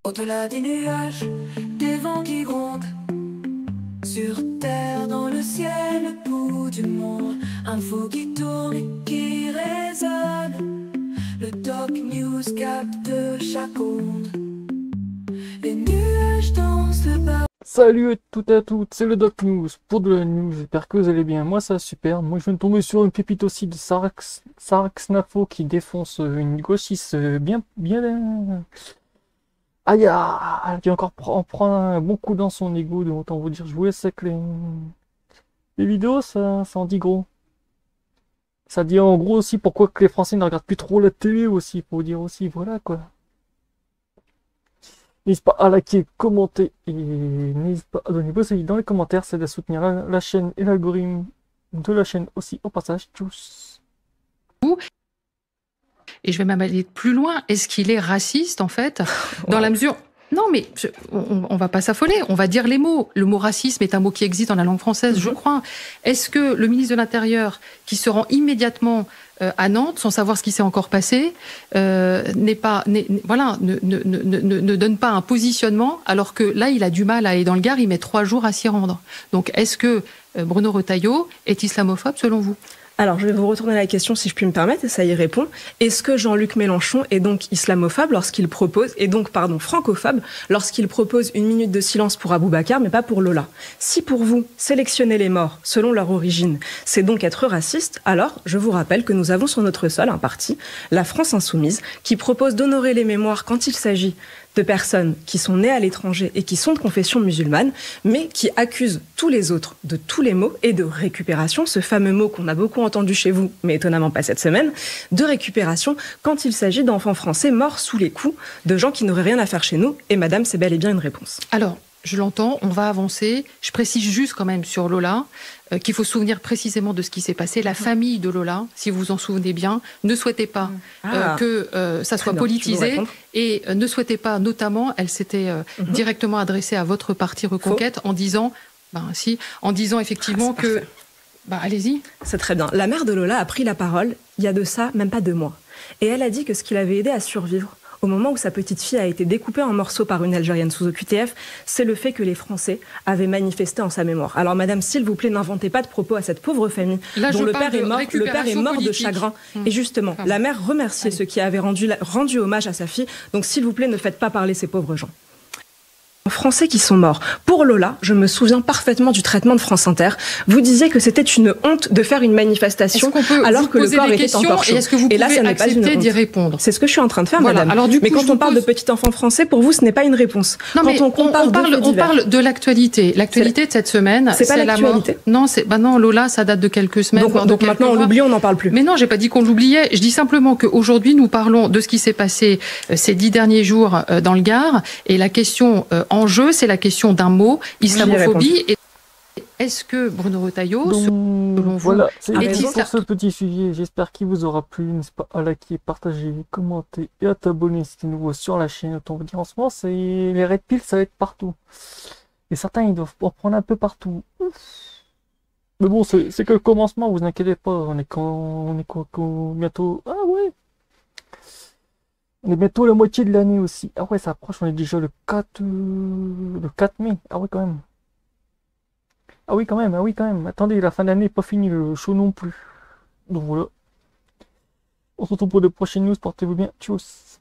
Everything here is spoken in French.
Au-delà des nuages, des vents qui grondent, sur terre, dans le ciel, le bout du monde, info qui tourne et qui résonne. Le Doc News capte chaque onde. Les nuages dansent le bas. Salut à toutes et à toutes, c'est le Doc News pour de la news, j'espère que vous allez bien. Moi ça va super, moi je viens de tomber sur une pépite aussi de Sarax Nafo qui défonce une gauchiste bien. Aïe, qui encore en prend un bon coup dans son ego, donc autant vous dire, je vous laisse avec les vidéos, ça en dit gros. Ça dit en gros aussi pourquoi que les Français ne regardent plus trop la télé aussi, pour vous dire aussi, voilà quoi. N'hésite pas à liker, commenter et n'hésite pas à donner vos avis dans les commentaires, c'est de soutenir la chaîne et l'algorithme de la chaîne aussi au passage, tous. Et je vais même aller plus loin. Est-ce qu'il est raciste, en fait, dans la mesure... Non, mais on va pas s'affoler. On va dire les mots. Le mot racisme est un mot qui existe dans la langue française, je crois. Est-ce que le ministre de l'Intérieur, qui se rend immédiatement à Nantes, sans savoir ce qui s'est encore passé, ne donne pas un positionnement, alors que là, il a du mal à aller dans le Gard, il met 3 jours à s'y rendre. Donc, est-ce que Bruno Retailleau est islamophobe, selon vous ? Alors, je vais vous retourner la question, si je puis me permettre, et ça y répond. Est-ce que Jean-Luc Mélenchon est donc islamophobe lorsqu'il propose, francophobe, lorsqu'il propose une minute de silence pour Aboubacar, mais pas pour Lola? Si pour vous, sélectionner les morts selon leur origine, c'est donc être raciste, alors je vous rappelle que nous avons sur notre sol un parti, la France Insoumise, qui propose d'honorer les mémoires quand il s'agit de personnes qui sont nées à l'étranger et qui sont de confession musulmane, mais qui accusent tous les autres de tous les maux et de récupération, ce fameux mot qu'on a beaucoup entendu chez vous, mais étonnamment pas cette semaine, de récupération quand il s'agit d'enfants français morts sous les coups de gens qui n'auraient rien à faire chez nous. Et madame, c'est bel et bien une réponse. Alors, je l'entends, on va avancer. Je précise juste quand même sur Lola qu'il faut se souvenir précisément de ce qui s'est passé. La famille de Lola, si vous vous en souvenez bien, ne souhaitait pas que ça soit politisé et ne souhaitait pas, notamment, elle s'était directement adressée à votre parti Reconquête en disant effectivement que... allez-y. C'est très bien. La mère de Lola a pris la parole il y a de ça même pas 2 mois. Et elle a dit que ce qui l'avait aidé à survivre au moment où sa petite fille a été découpée en morceaux par une Algérienne sous OQTF, c'est le fait que les Français avaient manifesté en sa mémoire. Alors madame, s'il vous plaît, n'inventez pas de propos à cette pauvre famille dont le père est mort de chagrin. Et justement, la mère remerciait ceux qui avaient rendu hommage à sa fille. Donc s'il vous plaît, ne faites pas parler ces pauvres gens. Français qui sont morts. Pour Lola, je me souviens parfaitement du traitement de France Inter. Vous disiez que c'était une honte de faire une manifestation alors que le corps était encore chaud. Et là, ça n'est pas une honte d'y répondre. C'est ce que je suis en train de faire, madame. Alors, du coup, mais quand on parle de petits enfants français, pour vous, ce n'est pas une réponse. Non, mais on parle de l'actualité. L'actualité de cette semaine, c'est pas l'actualité. Non, non, Lola, ça date de quelques semaines. Donc maintenant, on l'oublie, on n'en parle plus. Mais non, j'ai pas dit qu'on l'oubliait. Je dis simplement qu'aujourd'hui, nous parlons de ce qui s'est passé ces 10 derniers jours dans le Gard. Et la question en jeu, c'est la question d'un mot, islamophobie. Et est-ce que Bruno Retailleau, selon vous, c'est pour ce petit sujet, j'espère qu'il vous aura plu. N'hésitez pas à liker, partager, commenter et à t'abonner si tu es nouveau sur la chaîne. Autant vous dire, en ce moment, les red pills, ça va être partout. Et certains, ils doivent en prendre un peu partout. Mais bon, c'est que le commencement, vous inquiétez pas. On est bientôt... Ah ouais, on est bientôt à la moitié de l'année aussi. Ah ouais, ça approche, on est déjà le 4 mai. Ah ouais, quand même. Ah oui, quand même. Attendez, la fin d'année n'est pas finie, le show non plus. Donc voilà. On se retrouve pour de prochaines news. Portez-vous bien. Tchuss.